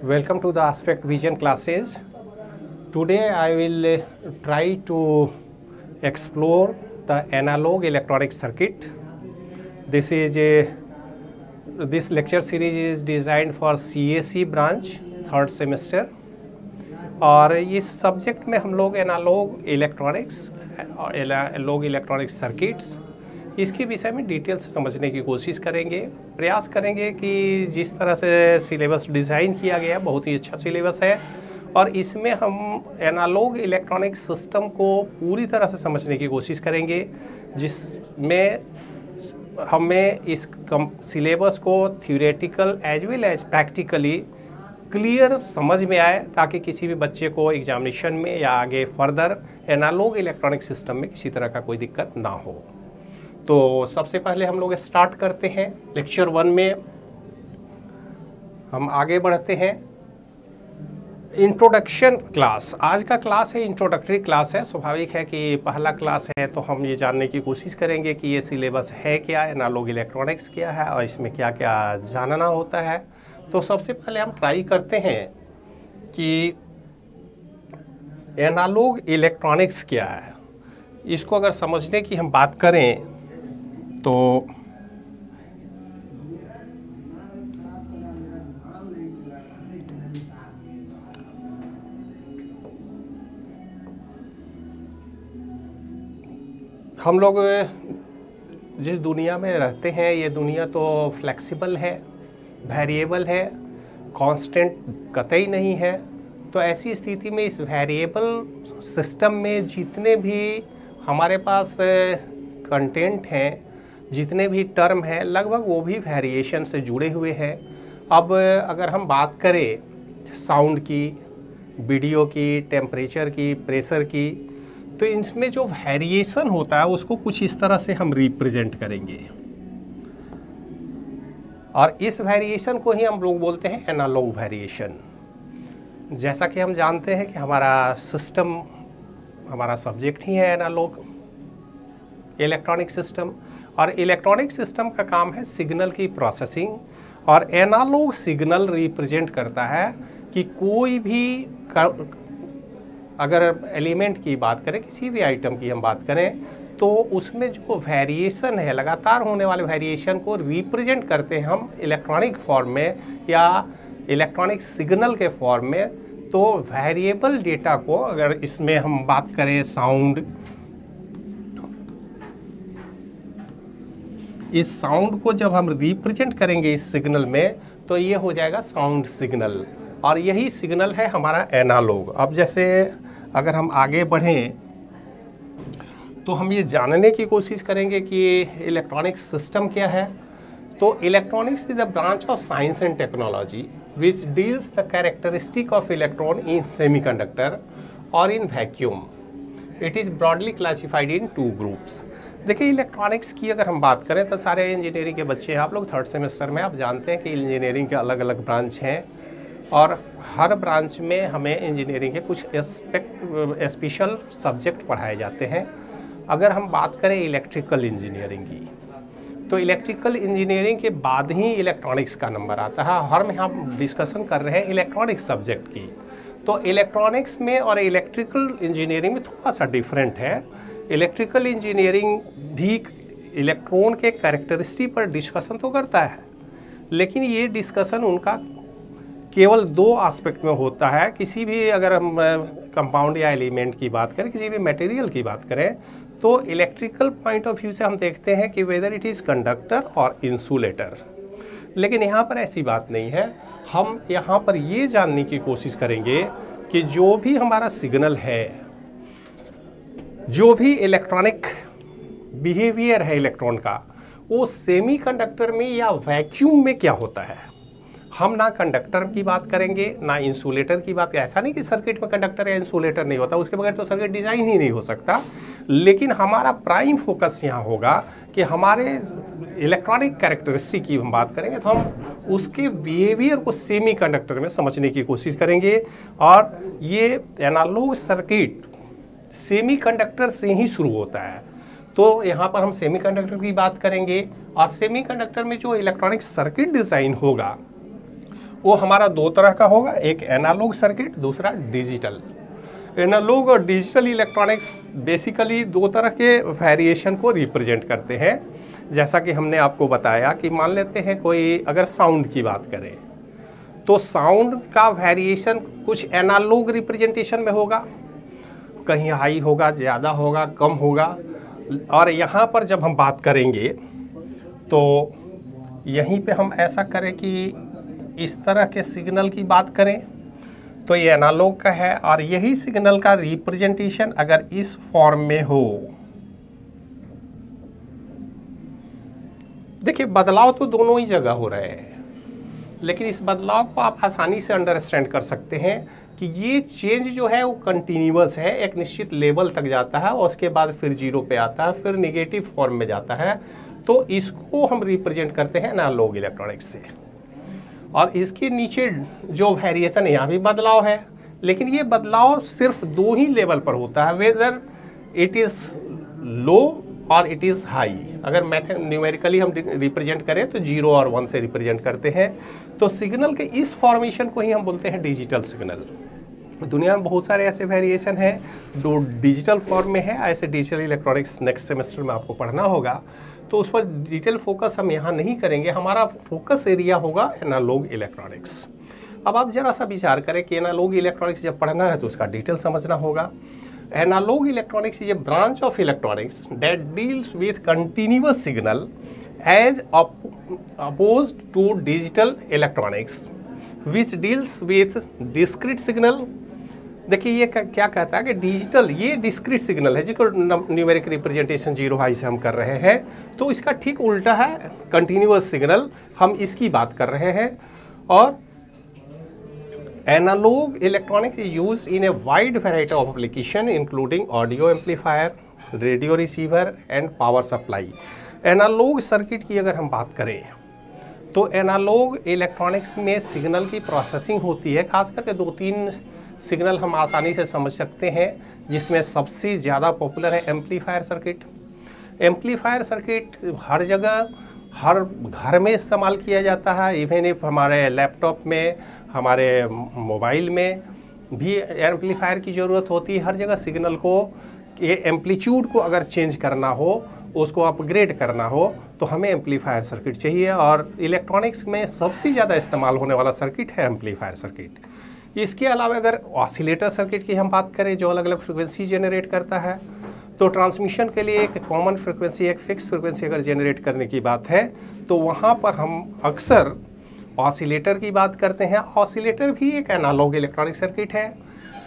Welcome to the Aspect Vision classes. Today I will try to explore the analog electronic circuit. This lecture series is designed for CAC branch third semester. और इस subject में हम लोग analogue electronics और analogue electronic circuits इसके विषय में detail से समझने की कोशिश करेंगे। प्रयास करेंगे कि जिस तरह से सिलेबस डिज़ाइन किया गया बहुत ही अच्छा सिलेबस है और इसमें हम एनालॉग इलेक्ट्रॉनिक सिस्टम को पूरी तरह से समझने की कोशिश करेंगे, जिसमें हमें इस सिलेबस को theoretical as well as practically clear समझ में आए, ताकि किसी भी बच्चे को एग्जामिनेशन में या आगे फर्दर एनालॉग इलेक्ट्रॉनिक सिस्टम में किसी तरह का कोई दिक्कत ना हो। तो सबसे पहले हम लोग स्टार्ट करते हैं लेक्चर 1 में। हम आगे बढ़ते हैं। इंट्रोडक्शन क्लास, आज का क्लास है इंट्रोडक्टरी क्लास है। स्वाभाविक है कि पहला क्लास है तो हम ये जानने की कोशिश करेंगे कि ये सिलेबस है क्या, एनालॉग इलेक्ट्रॉनिक्स क्या है और इसमें क्या क्या जानना होता है। तो सबसे पहले हम ट्राई करते हैं कि एनालॉग इलेक्ट्रॉनिक्स क्या है। इसको अगर समझने की हम बात करें तो हम लोग जिस दुनिया में रहते हैं ये दुनिया तो फ्लेक्सिबल है, वेरिएबल है, कांस्टेंट कतई नहीं है। तो ऐसी स्थिति में इस वेरिएबल सिस्टम में जितने भी हमारे पास कंटेंट हैं, जितने भी टर्म हैं, लगभग वो भी वेरिएशन से जुड़े हुए हैं। अब अगर हम बात करें साउंड की, वीडियो की, टेम्परेचर की, प्रेशर की, तो इसमें जो वेरिएशन होता है उसको कुछ इस तरह से हम रिप्रेजेंट करेंगे और इस वेरिएशन को ही हम लोग बोलते हैं एनालॉग वेरिएशन। जैसा कि हम जानते हैं कि हमारा सिस्टम, हमारा सब्जेक्ट ही है एनालॉग इलेक्ट्रॉनिक सिस्टम, और इलेक्ट्रॉनिक सिस्टम का काम है सिग्नल की प्रोसेसिंग, और एनालॉग सिग्नल रिप्रेजेंट करता है कि कोई भी अगर एलिमेंट की बात करें, किसी भी आइटम की हम बात करें, तो उसमें जो वेरिएशन है, लगातार होने वाले वेरिएशन को रिप्रेजेंट करते हैं हम इलेक्ट्रॉनिक फॉर्म में या इलेक्ट्रॉनिक सिग्नल के फॉर्म में। तो वेरिएबल डेटा को अगर इसमें हम बात करें साउंड, इस साउंड को जब हम रिप्रेजेंट करेंगे इस सिग्नल में तो ये हो जाएगा साउंड सिग्नल, और यही सिग्नल है हमारा एनालॉग। अब जैसे अगर हम आगे बढ़ें तो हम ये जानने की कोशिश करेंगे कि इलेक्ट्रॉनिक सिस्टम क्या है। तो electronics is the branch of science and technology which deals the characteristic of electron in semiconductor और in vacuum. It is broadly classified in 2 groups. देखिए, इलेक्ट्रॉनिक्स की अगर हम बात करें तो सारे इंजीनियरिंग के बच्चे हैं, आप लोग थर्ड सेमेस्टर में, आप जानते हैं कि इंजीनियरिंग के अलग अलग ब्रांच हैं और हर ब्रांच में हमें इंजीनियरिंग के कुछ स्पेशल सब्जेक्ट पढ़ाए जाते हैं। अगर हम बात करें इलेक्ट्रिकल इंजीनियरिंग की, तो इलेक्ट्रिकल इंजीनियरिंग के बाद ही इलेक्ट्रॉनिक्स का नंबर आता है। हर में हम डिस्कशन कर रहे हैं इलेक्ट्रॉनिक्स सब्जेक्ट की। तो इलेक्ट्रॉनिक्स में और इलेक्ट्रिकल इंजीनियरिंग में थोड़ा सा डिफरेंट है। इलेक्ट्रिकल इंजीनियरिंग भी इलेक्ट्रॉन के कैरेक्टरिस्टिक पर डिस्कशन तो करता है, लेकिन ये डिस्कशन उनका केवल 2 एस्पेक्ट में होता है। किसी भी अगर हम कंपाउंड या एलिमेंट की बात करें, किसी भी मटेरियल की बात करें, तो इलेक्ट्रिकल पॉइंट ऑफ व्यू से हम देखते हैं कि वेदर इट इज़ कंडक्टर और इंसुलेटर। लेकिन यहाँ पर ऐसी बात नहीं है। हम यहाँ पर ये जानने की कोशिश करेंगे कि जो भी हमारा सिग्नल है, जो भी इलेक्ट्रॉनिक बिहेवियर है इलेक्ट्रॉन का, वो सेमीकंडक्टर में या वैक्यूम में क्या होता है। हम ना कंडक्टर की बात करेंगे ना इंसुलेटर की बात। ऐसा नहीं कि सर्किट में कंडक्टर या इंसुलेटर नहीं होता, उसके बगैर तो सर्किट डिज़ाइन ही नहीं हो सकता। लेकिन हमारा प्राइम फोकस यहाँ होगा कि हमारे इलेक्ट्रॉनिक कैरेक्टरिस्टिक की हम बात करेंगे तो हम उसके बिहेवियर को सेमीकंडक्टर में समझने की कोशिश करेंगे। और ये एनालॉग सर्किट सेमीकंडक्टर से ही शुरू होता है। तो यहाँ पर हम सेमीकंडक्टर की बात करेंगे और सेमीकंडक्टर में जो इलेक्ट्रॉनिक सर्किट डिज़ाइन होगा वो हमारा दो तरह का होगा, एक एनालॉग सर्किट, दूसरा डिजिटल। एनालॉग और डिजिटल इलेक्ट्रॉनिक्स बेसिकली दो तरह के वेरिएशन को रिप्रेजेंट करते हैं। जैसा कि हमने आपको बताया कि मान लेते हैं कोई अगर साउंड की बात करें तो साउंड का वेरिएशन कुछ एनालॉग रिप्रेजेंटेशन में होगा, कहीं हाई होगा, ज़्यादा होगा, कम होगा। और यहाँ पर जब हम बात करेंगे तो यहीं पे हम ऐसा करें कि इस तरह के सिग्नल की बात करें तो ये एनालॉग का है, और यही सिग्नल का रिप्रेजेंटेशन अगर इस फॉर्म में हो, देखिए बदलाव तो दोनों ही जगह हो रहे हैं, लेकिन इस बदलाव को आप आसानी से अंडरस्टैंड कर सकते हैं कि ये चेंज जो है वो कंटिन्यूअस है, एक निश्चित लेवल तक जाता है और उसके बाद फिर जीरो पे आता है, फिर नेगेटिव फॉर्म में जाता है। तो इसको हम रिप्रेजेंट करते हैं एनालॉग इलेक्ट्रॉनिक्स से। और इसके नीचे जो वेरिएशन है, यहाँ भी बदलाव है, लेकिन ये बदलाव सिर्फ दो ही लेवल पर होता है, वेदर इट इज़ लो और इट इज़ हाई। अगर मैथ न्यूमेरिकली हम रिप्रेजेंट करें तो 0 और 1 से रिप्रेजेंट करते हैं। तो सिग्नल के इस फॉर्मेशन को ही हम बोलते हैं डिजिटल सिग्नल। दुनिया में बहुत सारे ऐसे वेरिएशन हैं जो डिजिटल फॉर्म में है। ऐसे डिजिटल इलेक्ट्रॉनिक्स नेक्स्ट सेमेस्टर में आपको पढ़ना होगा, तो उस पर डिटेल फोकस हम यहाँ नहीं करेंगे। हमारा फोकस एरिया होगा एनालॉग इलेक्ट्रॉनिक्स। अब आप जरा सा विचार करें कि एनालॉग इलेक्ट्रॉनिक्स जब पढ़ना है तो उसका डिटेल समझना होगा। Analog electronics is a branch of electronics that deals with continuous signal as opposed to digital electronics which deals with discrete signal। देखिए ये क्या कहता है कि डिजिटल ये डिस्क्रीट सिग्नल है जिसको न्यूमेरिक रिप्रेजेंटेशन 0 हाई से हम कर रहे हैं, तो इसका ठीक उल्टा है कंटिन्यूअस सिग्नल, हम इसकी बात कर रहे हैं। और Analog electronics is used in a wide variety of application including audio amplifier, radio receiver and power supply। Analogue circuit की अगर हम बात करें तो एनालॉग इलेक्ट्रॉनिक्स में सिग्नल की प्रोसेसिंग होती है। खास करके 2-3 सिग्नल हम आसानी से समझ सकते हैं, जिसमें सबसे ज़्यादा पॉपुलर है एम्पलीफायर सर्किट। एम्पलीफायर सर्किट हर जगह हर घर में इस्तेमाल किया जाता है, इवन इफ हमारे लैपटॉप में, हमारे मोबाइल में भी एम्पलीफायर की ज़रूरत होती है। हर जगह सिग्नल को ये एम्पलीट्यूड को अगर चेंज करना हो, उसको अपग्रेड करना हो, तो हमें एम्पलीफायर सर्किट चाहिए। और इलेक्ट्रॉनिक्स में सबसे ज़्यादा इस्तेमाल होने वाला सर्किट है एम्पलीफायर सर्किट। इसके अलावा अगर ऑसिलेटर सर्किट की हम बात करें जो अलग अलग फ्रिक्वेंसी जनरेट करता है, तो ट्रांसमिशन के लिए एक कॉमन फ्रिक्वेंसी, एक फिक्स फ्रिक्वेंसी अगर जनरेट करने की बात है तो वहाँ पर हम अक्सर ऑसिलेटर की बात करते हैं। ऑसिलेटर भी एक एनालॉग इलेक्ट्रॉनिक सर्किट है।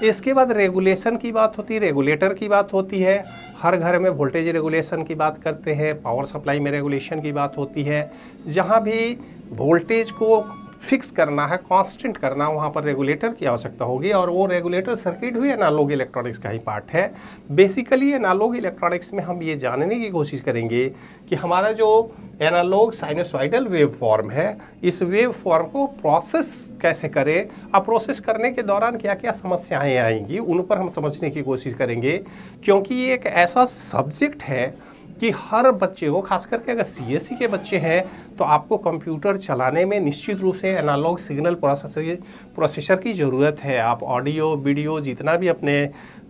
इसके बाद रेगुलेशन की बात होती है, रेगुलेटर की बात होती है। हर घर में वोल्टेज रेगुलेशन की बात करते हैं, पावर सप्लाई में रेगुलेशन की बात होती है। जहाँ भी वोल्टेज को फिक्स करना है, कांस्टेंट करना, वहाँ पर रेगुलेटर की आवश्यकता होगी, और वो रेगुलेटर सर्किट भी एनालॉग इलेक्ट्रॉनिक्स का ही पार्ट है। बेसिकली एनालॉग इलेक्ट्रॉनिक्स में हम ये जानने की कोशिश करेंगे कि हमारा जो एनालॉग साइनसॉइडल वेव फॉर्म है, इस वेव फॉर्म को प्रोसेस कैसे करें, अब प्रोसेस करने के दौरान क्या क्या समस्याएं आएंगी, उन पर हम समझने की कोशिश करेंगे। क्योंकि ये एक ऐसा सब्जेक्ट है कि हर बच्चे को, खास करके अगर सीएससी के बच्चे हैं, तो आपको कंप्यूटर चलाने में निश्चित रूप से एनालॉग सिग्नल प्रोसेसर की ज़रूरत है। आप ऑडियो वीडियो जितना भी अपने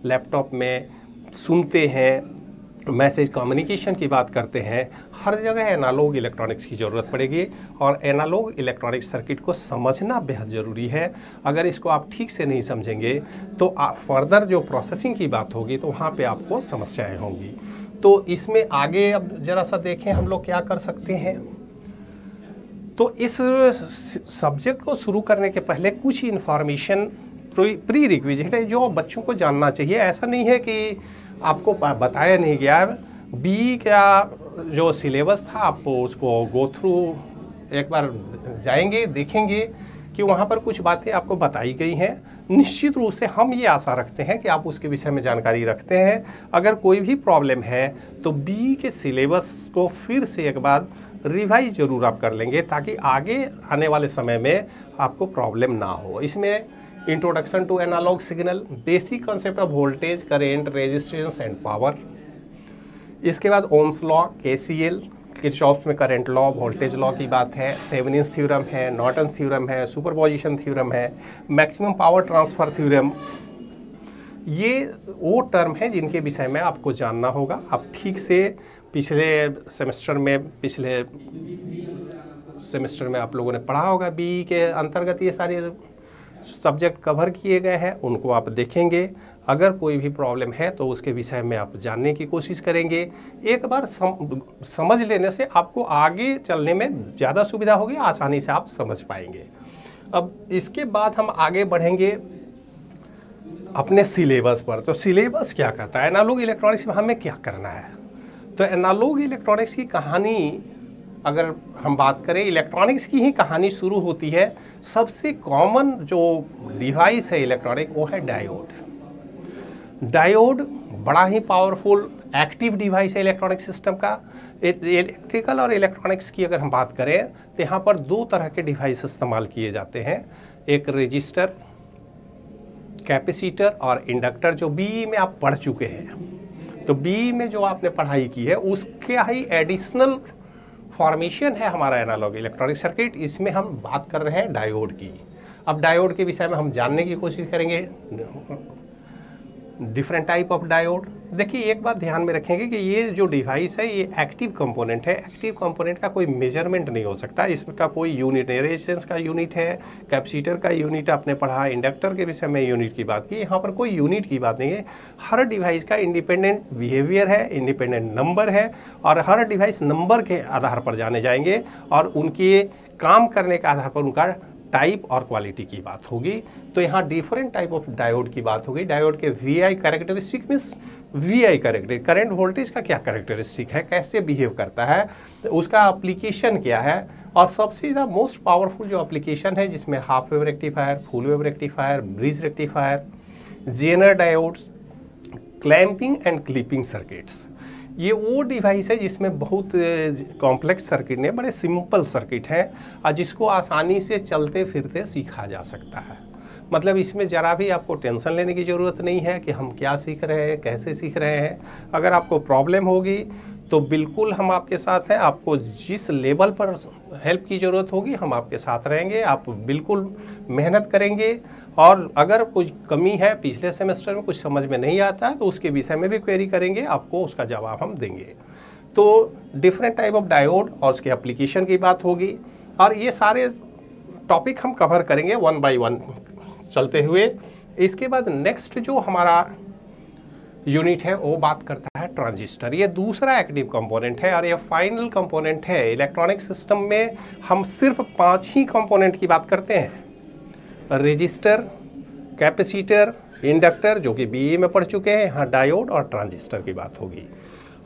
लैपटॉप में सुनते हैं, मैसेज कम्युनिकेशन की बात करते हैं, हर जगह एनालॉग इलेक्ट्रॉनिक्स की ज़रूरत पड़ेगी। और एनालॉग इलेक्ट्रॉनिक सर्किट को समझना बेहद ज़रूरी है। अगर इसको आप ठीक से नहीं समझेंगे तो फर्दर जो प्रोसेसिंग की बात होगी तो वहाँ पे आपको समस्याएं होंगी। तो इसमें आगे अब ज़रा सा देखें हम लोग क्या कर सकते हैं। तो इस सब्जेक्ट को शुरू करने के पहले कुछ इन्फॉर्मेशन प्री रिक्विजिट है जो बच्चों को जानना चाहिए। ऐसा नहीं है कि आपको बताया नहीं गया। बी का जो सिलेबस था आप उसको गो थ्रू एक बार जाएंगे, देखेंगे कि वहाँ पर कुछ बातें आपको बताई गई हैं। निश्चित रूप से हम ये आशा रखते हैं कि आप उसके विषय में जानकारी रखते हैं। अगर कोई भी प्रॉब्लम है तो बी के सिलेबस को फिर से एक बार रिवाइज ज़रूर आप कर लेंगे, ताकि आगे आने वाले समय में आपको प्रॉब्लम ना हो। इसमें introduction to analogue signal, basic concept of voltage, current, resistance and power. इसके बाद ओम्स लॉ, केसीएल, किरचॉफ में करंट लॉ, वोल्टेज लॉ की बात है, थेवेनिन्स थ्योरम है, नॉर्टन थ्योरम है, सुपरपोजिशन थ्योरम है, मैक्सिमम पावर ट्रांसफ़र थ्योरम। ये वो टर्म है जिनके विषय में आपको जानना होगा। आप ठीक से पिछले सेमेस्टर में आप लोगों ने पढ़ा होगा, बीई के अंतर्गत ये सारे सब्जेक्ट कवर किए गए हैं, उनको आप देखेंगे। अगर कोई भी प्रॉब्लम है तो उसके विषय में आप जानने की कोशिश करेंगे। एक बार समझ लेने से आपको आगे चलने में ज़्यादा सुविधा होगी, आसानी से आप समझ पाएंगे। अब इसके बाद हम आगे बढ़ेंगे अपने सिलेबस पर। तो सिलेबस क्या कहता है, एनालॉग इलेक्ट्रॉनिक्स में हमें क्या करना है। तो एनालॉग इलेक्ट्रॉनिक्स की कहानी अगर हम बात करें, इलेक्ट्रॉनिक्स की ही कहानी शुरू होती है। सबसे कॉमन जो डिवाइस है इलेक्ट्रॉनिक वो है डायोड। डायोड बड़ा ही पावरफुल एक्टिव डिवाइस है इलेक्ट्रॉनिक सिस्टम का। इलेक्ट्रिकल और इलेक्ट्रॉनिक्स की अगर हम बात करें तो यहाँ पर दो तरह के डिवाइस इस्तेमाल किए जाते हैं, एक रजिस्टर, कैपेसिटर और इंडक्टर, जो बीई में आप पढ़ चुके हैं। तो बीई में जो आपने पढ़ाई की है उसके ही एडिशनल फॉर्मेशन है हमारा एनालॉग इलेक्ट्रॉनिक सर्किट। इसमें हम बात कर रहे हैं डायोड की। अब डायोड के विषय में हम जानने की कोशिश करेंगे, डिफरेंट टाइप ऑफ डायोड। देखिए एक बात ध्यान में रखेंगे कि ये जो डिवाइस है ये एक्टिव कंपोनेंट है। एक्टिव कंपोनेंट का कोई मेजरमेंट नहीं हो सकता, इसका कोई यूनिट नहीं। रेजिस्टेंस का यूनिट है, कैपेसिटर का यूनिट आपने पढ़ा, इंडक्टर के विषय में यूनिट की बात की, यहाँ पर कोई यूनिट की बात नहीं है। हर डिवाइस का इंडिपेंडेंट बिहेवियर है, इंडिपेंडेंट नंबर है, और हर डिवाइस नंबर के आधार पर जाने जाएंगे और उनके काम करने के आधार पर उनका टाइप और क्वालिटी की बात होगी। तो यहाँ डिफरेंट टाइप ऑफ डायोड की बात होगी। डायोड के VI characteristic means VI character, current voltage का क्या कैरेक्टरिस्टिक है, कैसे बिहेव करता है, तो उसका एप्लीकेशन क्या है। और सबसे ज़्यादा मोस्ट पावरफुल जो एप्लीकेशन है जिसमें half wave rectifier, full wave rectifier, bridge rectifier, Zener diodes, clamping and clipping circuits, ये वो डिवाइस है जिसमें बहुत कॉम्प्लेक्स सर्किट नहीं, बड़े सिंपल सर्किट हैं और जिसको आसानी से चलते फिरते सीखा जा सकता है। मतलब इसमें ज़रा भी आपको टेंशन लेने की ज़रूरत नहीं है कि हम क्या सीख रहे हैं, कैसे सीख रहे हैं। अगर आपको प्रॉब्लम होगी तो बिल्कुल हम आपके साथ हैं। आपको जिस लेवल पर हेल्प की ज़रूरत होगी हम आपके साथ रहेंगे। आप बिल्कुल मेहनत करेंगे, और अगर कुछ कमी है, पिछले सेमेस्टर में कुछ समझ में नहीं आता है, तो उसके विषय में भी क्वेरी करेंगे, आपको उसका जवाब हम देंगे। तो डिफरेंट टाइप ऑफ डायोड और उसके एप्लीकेशन की बात होगी, और ये सारे टॉपिक हम कवर करेंगे वन बाय वन चलते हुए। इसके बाद नेक्स्ट जो हमारा यूनिट है वो बात करता है ट्रांजिस्टर। ये दूसरा एक्टिव कंपोनेंट है और ये फाइनल कंपोनेंट है। इलेक्ट्रॉनिक सिस्टम में हम सिर्फ 5 ही कंपोनेंट की बात करते हैं, रजिस्टर, कैपेसिटर, इंडक्टर जो कि बीई में पढ़ चुके हैं, यहाँ डायोड और ट्रांजिस्टर की बात होगी।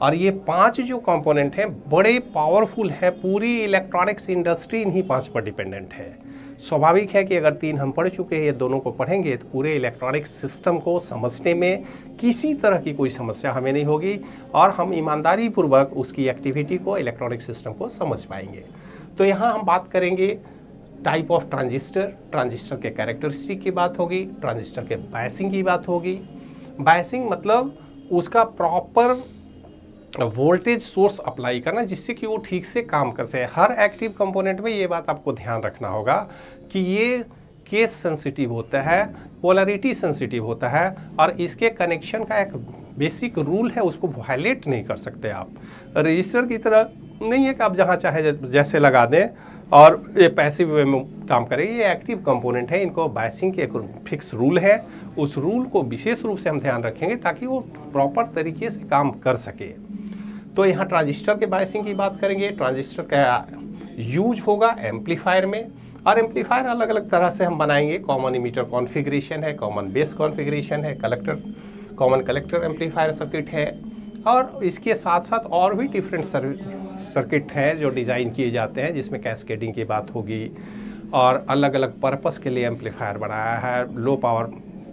और ये 5 जो कंपोनेंट हैं बड़े पावरफुल हैं। पूरी इलेक्ट्रॉनिक्स इंडस्ट्री इन्हीं 5 पर डिपेंडेंट है। स्वाभाविक है कि अगर 3 हम पढ़ चुके हैं, ये दोनों को पढ़ेंगे तो पूरे इलेक्ट्रॉनिक सिस्टम को समझने में किसी तरह की कोई समस्या हमें नहीं होगी, और हम ईमानदारी पूर्वक उसकी एक्टिविटी को, इलेक्ट्रॉनिक सिस्टम को समझ पाएंगे। तो यहाँ हम बात करेंगे टाइप ऑफ ट्रांजिस्टर, ट्रांजिस्टर के कैरेक्टरिस्टिक की बात होगी, ट्रांजिस्टर के बायसिंग की बात होगी। बायसिंग मतलब उसका प्रॉपर वोल्टेज सोर्स अप्लाई करना जिससे कि वो ठीक से काम कर सके। हर एक्टिव कंपोनेंट में ये बात आपको ध्यान रखना होगा कि ये केस सेंसिटिव होता है, पोलैरिटी सेंसिटिव होता है, और इसके कनेक्शन का एक बेसिक रूल है, उसको वायलेट नहीं कर सकते आप। रजिस्टर की तरह नहीं है कि आप जहाँ चाहे जैसे लगा दें और ये पैसिव वे में काम करेगी। ये एक्टिव कंपोनेंट है, इनको बायसिंग के एक फिक्स रूल है, उस रूल को विशेष रूप से हम ध्यान रखेंगे ताकि वो प्रॉपर तरीके से काम कर सके। तो यहाँ ट्रांजिस्टर के बायसिंग की बात करेंगे। ट्रांजिस्टर का यूज होगा एम्पलीफायर में, और एम्पलीफायर अलग अलग तरह से हम बनाएंगे। कॉमन इमीटर कॉन्फ़िगरेशन है, कॉमन बेस कॉन्फ़िगरेशन है, collector, common collector amplifier circuit है, और इसके साथ साथ और भी डिफरेंट सर्किट हैं जो डिज़ाइन किए जाते हैं जिसमें कैस्केडिंग की बात होगी, और अलग अलग पर्पस के लिए एम्पलीफायर बनाया है। Low power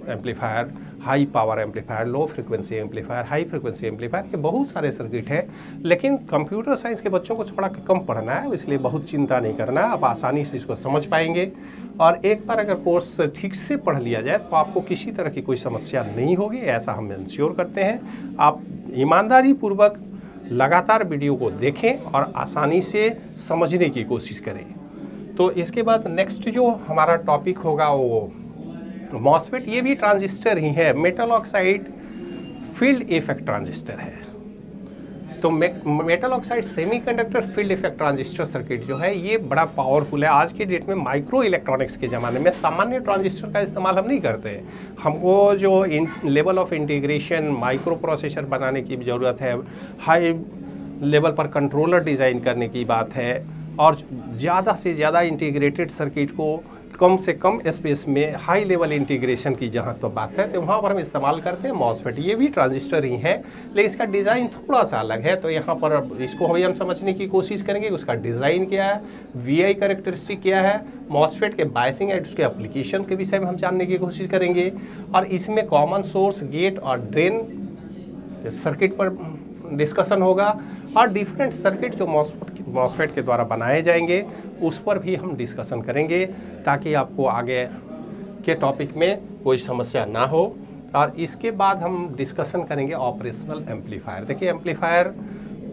amplifier, high power amplifier, low frequency amplifier, high frequency amplifier, ये बहुत सारे सर्किट हैं। लेकिन कंप्यूटर साइंस के बच्चों को थोड़ा कम पढ़ना है, इसलिए बहुत चिंता नहीं करना है, आप आसानी से इसको समझ पाएंगे। और एक बार अगर कोर्स ठीक से पढ़ लिया जाए तो आपको किसी तरह की कोई समस्या नहीं होगी, ऐसा हम इंश्योर करते हैं। आप ईमानदारी पूर्वक लगातार वीडियो को देखें और आसानी से समझने की कोशिश करें। तो इसके बाद नेक्स्ट जो हमारा टॉपिक होगा वो मॉसफेट, ये भी ट्रांजिस्टर ही है, metal oxide field effect transistor है। तो metal oxide semiconductor field effect transistor circuit जो है ये बड़ा पावरफुल है। आज के डेट में माइक्रो इलेक्ट्रॉनिक्स के ज़माने में सामान्य ट्रांजिस्टर का इस्तेमाल हम नहीं करते। हमको जो level of integration micro processor बनाने की ज़रूरत है, हाई लेवल पर कंट्रोलर डिज़ाइन करने की बात है, और ज़्यादा से ज़्यादा इंटीग्रेटेड सर्किट को कम से कम स्पेस में हाई लेवल इंटीग्रेशन की जहाँ तो बात है, तो वहाँ पर हम इस्तेमाल करते हैं मॉसफेट। ये भी ट्रांजिस्टर ही है, लेकिन इसका डिज़ाइन थोड़ा सा अलग है। तो यहाँ पर इसको अभी हम समझने की कोशिश करेंगे, उसका डिज़ाइन क्या है, VI कैरेक्टरिस्टिक क्या है, मॉसफेट के बायसिंग एंड उसके एप्लीकेशन के विषय में हम जानने की कोशिश करेंगे, और इसमें कॉमन सोर्स, गेट और ड्रेन सर्किट पर डिस्कशन होगा, और डिफरेंट सर्किट जो मॉसफेट के द्वारा बनाए जाएंगे उस पर भी हम डिस्कशन करेंगे, ताकि आपको आगे के टॉपिक में कोई समस्या ना हो। और इसके बाद हम डिस्कशन करेंगे ऑपरेशनल एम्पलीफायर। देखिए, एम्पलीफायर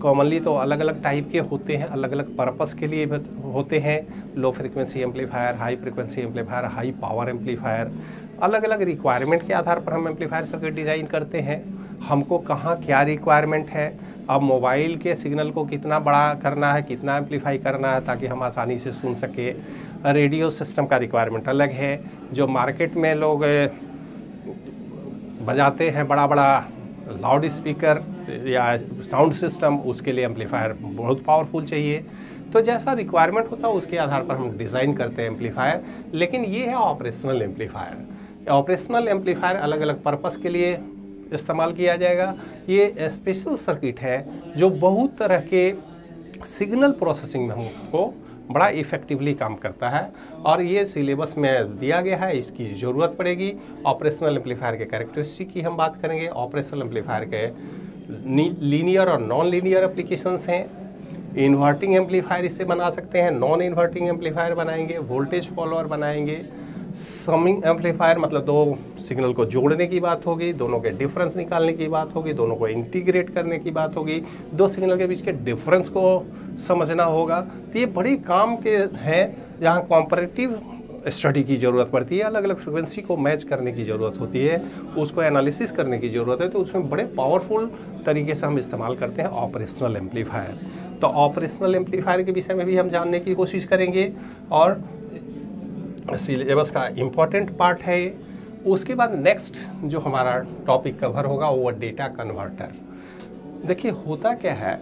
कॉमनली तो अलग अलग टाइप के होते हैं, अलग अलग पर्पस के लिए होते हैं। Low frequency amplifier, high frequency amplifier, high power amplifier, अलग अलग रिक्वायरमेंट के आधार पर हम एम्पलीफायर सर्किट डिज़ाइन करते हैं। हमको कहाँ क्या रिक्वायरमेंट है, अब मोबाइल के सिग्नल को कितना बड़ा करना है, कितना एम्पलीफाई करना है ताकि हम आसानी से सुन सके। रेडियो सिस्टम का रिक्वायरमेंट अलग है, जो मार्केट में लोग बजाते हैं बड़ा बड़ा लाउड स्पीकर या साउंड सिस्टम, उसके लिए एम्पलीफायर बहुत पावरफुल चाहिए। तो जैसा रिक्वायरमेंट होता है उसके आधार पर हम डिज़ाइन करते हैं एम्पलीफायर। लेकिन ये है ऑपरेशनल एम्पलीफायर। ऑपरेशनल एम्पलीफायर अलग अलग पर्पस के लिए इस्तेमाल किया जाएगा। ये स्पेशल सर्किट है जो बहुत तरह के सिग्नल प्रोसेसिंग में हमको बड़ा इफ़ेक्टिवली काम करता है, और ये सिलेबस में दिया गया है, इसकी ज़रूरत पड़ेगी। ऑपरेशनल एम्पलीफायर के कैरेक्टरिस्टिक की हम बात करेंगे। ऑपरेशनल एम्पलीफायर के लीनियर और नॉन लीनियर एप्लीकेशंस हैं। इन्वर्टिंग एम्पलीफायर इससे बना सकते हैं, नॉन इन्वर्टिंग एम्पलीफायर बनाएंगे, वोल्टेज फॉलोअर बनाएंगे। समिंग एम्पलीफायर मतलब दो सिग्नल को जोड़ने की बात होगी, दोनों के डिफरेंस निकालने की बात होगी, दोनों को इंटीग्रेट करने की बात होगी, दो सिग्नल के बीच के डिफरेंस को समझना होगा। तो ये बड़ी काम के हैं जहाँ कॉम्परेटिव स्टडी की ज़रूरत पड़ती है, अलग अलग फ्रिक्वेंसी को मैच करने की ज़रूरत होती है, उसको एनालिसिस करने की ज़रूरत है। तो उसमें बड़े पावरफुल तरीके से हम इस्तेमाल करते हैं ऑपरेशनल एम्पलीफायर। तो ऑपरेशनल एम्पलीफायर के विषय में भी हम जानने की कोशिश करेंगे, और सिलेबस का इम्पॉर्टेंट पार्ट है। उसके बाद नेक्स्ट जो हमारा टॉपिक कवर होगा वो डेटा कन्वर्टर। देखिए, होता क्या है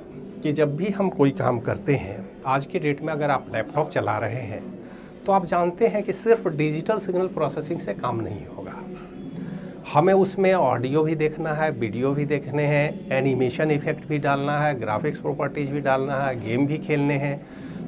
कि जब भी हम कोई काम करते हैं, आज के डेट में अगर आप लैपटॉप चला रहे हैं तो आप जानते हैं कि सिर्फ डिजिटल सिग्नल प्रोसेसिंग से काम नहीं होगा। हमें उसमें ऑडियो भी देखना है, वीडियो भी देखने हैं, एनिमेशन इफेक्ट भी डालना है, ग्राफिक्स प्रॉपर्टीज़ भी डालना है, गेम भी खेलने हैं।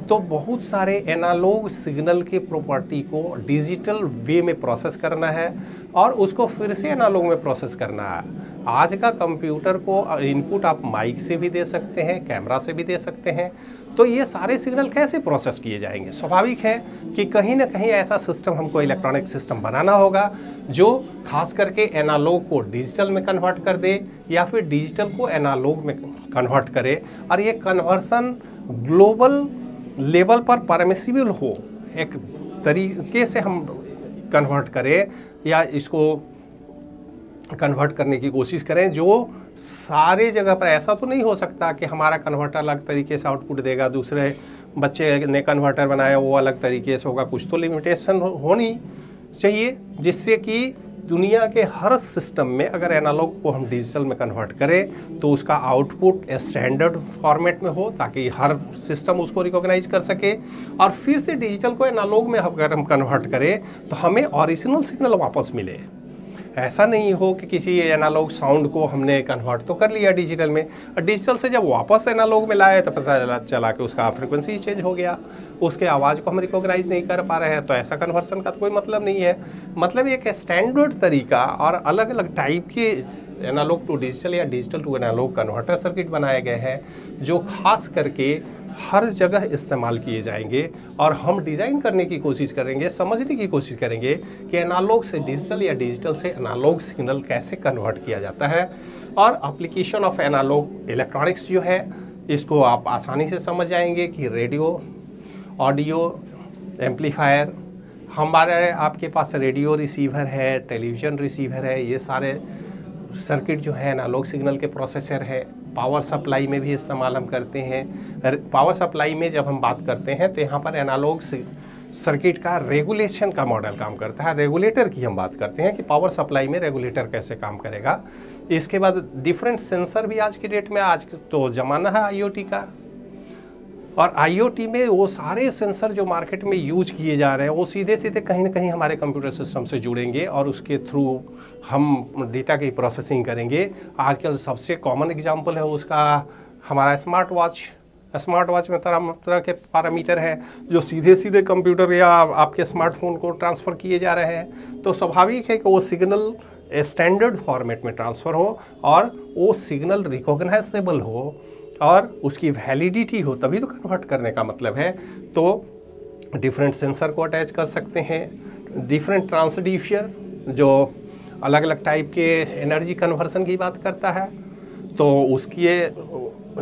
तो बहुत सारे एनालॉग सिग्नल के प्रॉपर्टी को डिजिटल वे में प्रोसेस करना है और उसको फिर से एनालॉग में प्रोसेस करना है। आज का कंप्यूटर को इनपुट आप माइक से भी दे सकते हैं, कैमरा से भी दे सकते हैं। तो ये सारे सिग्नल कैसे प्रोसेस किए जाएंगे? स्वाभाविक है कि कहीं ना कहीं ऐसा सिस्टम हमको इलेक्ट्रॉनिक सिस्टम बनाना होगा जो खास करके एनालॉग को डिजिटल में कन्वर्ट कर दे या फिर डिजिटल को एनालॉग में कन्वर्ट करे, और ये कन्वर्सन ग्लोबल लेवल पर परमिसिबल हो, एक तरीके से हम कन्वर्ट करें या इसको कन्वर्ट करने की कोशिश करें जो सारे जगह पर। ऐसा तो नहीं हो सकता कि हमारा कन्वर्टर अलग तरीके से आउटपुट देगा, दूसरे बच्चे ने कन्वर्टर बनाया वो अलग तरीके से होगा। कुछ तो लिमिटेशन होनी चाहिए जिससे कि दुनिया के हर सिस्टम में अगर एनालॉग को हम डिजिटल में कन्वर्ट करें तो उसका आउटपुट स्टैंडर्ड फॉर्मेट में हो, ताकि हर सिस्टम उसको रिकॉग्नाइज कर सके। और फिर से डिजिटल को एनालॉग में अगर हम कन्वर्ट करें तो हमें ओरिजिनल सिग्नल वापस मिले। ऐसा नहीं हो कि किसी एनालॉग साउंड को हमने कन्वर्ट तो कर लिया डिजिटल में, और डिजिटल से जब वापस एनालॉग में लाए तो पता चला कि उसका फ्रिक्वेंसी चेंज हो गया, उसके आवाज़ को हम रिकॉग्नाइज नहीं कर पा रहे हैं। तो ऐसा कन्वर्सन का तो कोई मतलब नहीं है। मतलब एक स्टैंडर्ड तरीका और अलग अलग टाइप के एनालॉग टू डिजिटल या digital to analogue converter circuit बनाए गए हैं जो खास करके हर जगह इस्तेमाल किए जाएंगे। और हम डिज़ाइन करने की कोशिश करेंगे, समझने की कोशिश करेंगे कि एनालॉग से डिजिटल या डिजिटल से एनालॉग सिग्नल कैसे कन्वर्ट किया जाता है। और एप्लीकेशन ऑफ एनालॉग इलेक्ट्रॉनिक्स जो है इसको आप आसानी से समझ जाएंगे कि रेडियो, ऑडियो, एम्पलीफायर, हमारे आपके पास रेडियो रिसीवर है, टेलीविज़न रिसीवर है, ये सारे सर्किट जो है एनालॉग सिग्नल के प्रोसेसर है। पावर सप्लाई में भी इस्तेमाल हम करते हैं। पावर सप्लाई में जब हम बात करते हैं तो यहाँ पर एनालॉग सर्किट का रेगुलेशन का मॉडल काम करता है। रेगुलेटर की हम बात करते हैं कि पावर सप्लाई में रेगुलेटर कैसे काम करेगा। इसके बाद डिफरेंट सेंसर भी आज की डेट में, आज तो ज़माना है आईओटी का, और आईओटी में वो सारे सेंसर जो मार्केट में यूज किए जा रहे हैं वो सीधे सीधे कहीं ना कहीं हमारे कंप्यूटर सिस्टम से जुड़ेंगे और उसके थ्रू हम डेटा की प्रोसेसिंग करेंगे। आजकल सबसे कॉमन एग्जांपल है उसका हमारा स्मार्ट वॉच में तरह तरह के पैरामीटर है जो सीधे सीधे कंप्यूटर या आपके स्मार्टफोन को ट्रांसफ़र किए जा रहे हैं। तो स्वाभाविक है कि वो सिग्नल स्टैंडर्ड फॉर्मेट में ट्रांसफ़र हो और वो सिग्नल रिकॉग्नाइजेबल हो और उसकी वैलिडिटी हो, तभी तो कन्वर्ट करने का मतलब है। तो डिफरेंट सेंसर को अटैच कर सकते हैं, डिफरेंट ट्रांसड्यूसर जो अलग अलग टाइप के एनर्जी कन्वर्सन की बात करता है, तो उसकी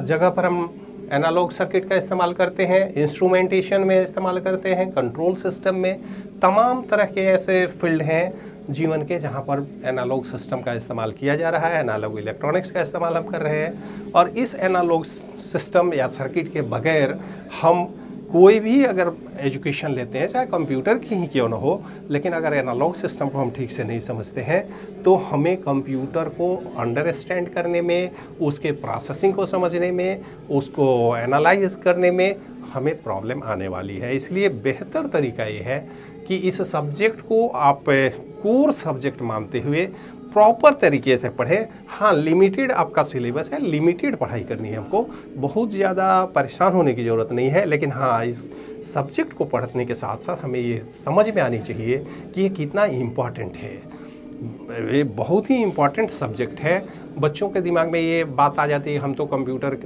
जगह पर हम एनालॉग सर्किट का इस्तेमाल करते हैं। इंस्ट्रूमेंटेशन में इस्तेमाल करते हैं, कंट्रोल सिस्टम में, तमाम तरह के ऐसे फील्ड हैं जीवन के जहाँ पर एनालॉग सिस्टम का इस्तेमाल किया जा रहा है, एनालॉग इलेक्ट्रॉनिक्स का इस्तेमाल हम कर रहे हैं। और इस एनालॉग सिस्टम या सर्किट के बगैर हम कोई भी अगर एजुकेशन लेते हैं, चाहे कंप्यूटर की ही क्यों ना हो, लेकिन अगर एनालॉग सिस्टम को हम ठीक से नहीं समझते हैं तो हमें कंप्यूटर को अंडरस्टैंड करने में, उसके प्रोसेसिंग को समझने में, उसको एनालाइज करने में हमें प्रॉब्लम आने वाली है। इसलिए बेहतर तरीका ये है कि इस सब्जेक्ट को आप कोर सब्जेक्ट मानते हुए प्रॉपर तरीके से पढ़ें। हाँ, लिमिटेड आपका सिलेबस है, लिमिटेड पढ़ाई करनी है हमको, बहुत ज़्यादा परेशान होने की ज़रूरत नहीं है। लेकिन हाँ, इस सब्जेक्ट को पढ़ने के साथ साथ हमें ये समझ में आनी चाहिए कि ये कितना इम्पॉर्टेंट है। ये बहुत ही इम्पॉर्टेंट सब्जेक्ट है। बच्चों के दिमाग में ये बात आ जाती है हम तो कंप्यूटर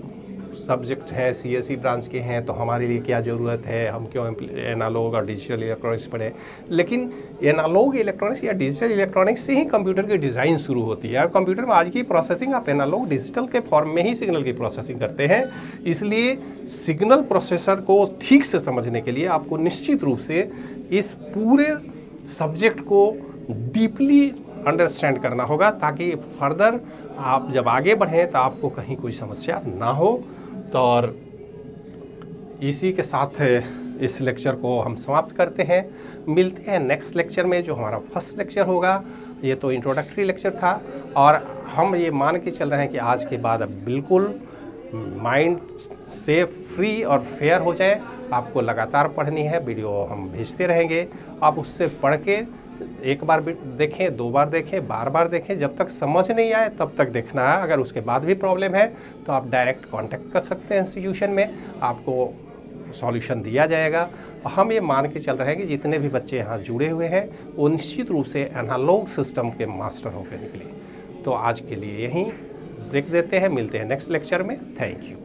सब्जेक्ट हैं, सीएसई ब्रांच के हैं, तो हमारे लिए क्या ज़रूरत है, हम क्यों एनालॉग और डिजिटल इलेक्ट्रॉनिक्स पढ़ें। लेकिन एनालॉग इलेक्ट्रॉनिक्स या डिजिटल इलेक्ट्रॉनिक्स से ही कंप्यूटर की डिज़ाइन शुरू होती है। और कंप्यूटर में आज की प्रोसेसिंग आप एनालॉग डिजिटल के फॉर्म में ही सिग्नल की प्रोसेसिंग करते हैं। इसलिए सिग्नल प्रोसेसर को ठीक से समझने के लिए आपको निश्चित रूप से इस पूरे सब्जेक्ट को डीपली अंडरस्टैंड करना होगा, ताकि फर्दर आप जब आगे बढ़ें तो आपको कहीं कोई समस्या ना हो। तो और इसी के साथ इस लेक्चर को हम समाप्त करते हैं। मिलते हैं नेक्स्ट लेक्चर में, जो हमारा फर्स्ट लेक्चर होगा। ये तो इंट्रोडक्टरी लेक्चर था और हम ये मान के चल रहे हैं कि आज के बाद अब बिल्कुल माइंड से फ्री और फेयर हो जाए। आपको लगातार पढ़नी है, वीडियो हम भेजते रहेंगे, आप उससे पढ़ के एक बार भी देखें, दो बार देखें, बार बार देखें, जब तक समझ नहीं आए तब तक देखना है। अगर उसके बाद भी प्रॉब्लम है तो आप डायरेक्ट कांटेक्ट कर सकते हैं इंस्टीट्यूशन में, आपको सॉल्यूशन दिया जाएगा। हम ये मान के चल रहे हैं कि जितने भी बच्चे यहाँ जुड़े हुए हैं वो निश्चित रूप से एनालॉग सिस्टम के मास्टर होकर निकले। तो आज के लिए यहीं ब्रेक देते हैं, मिलते हैं नेक्स्ट लेक्चर में। Thank you.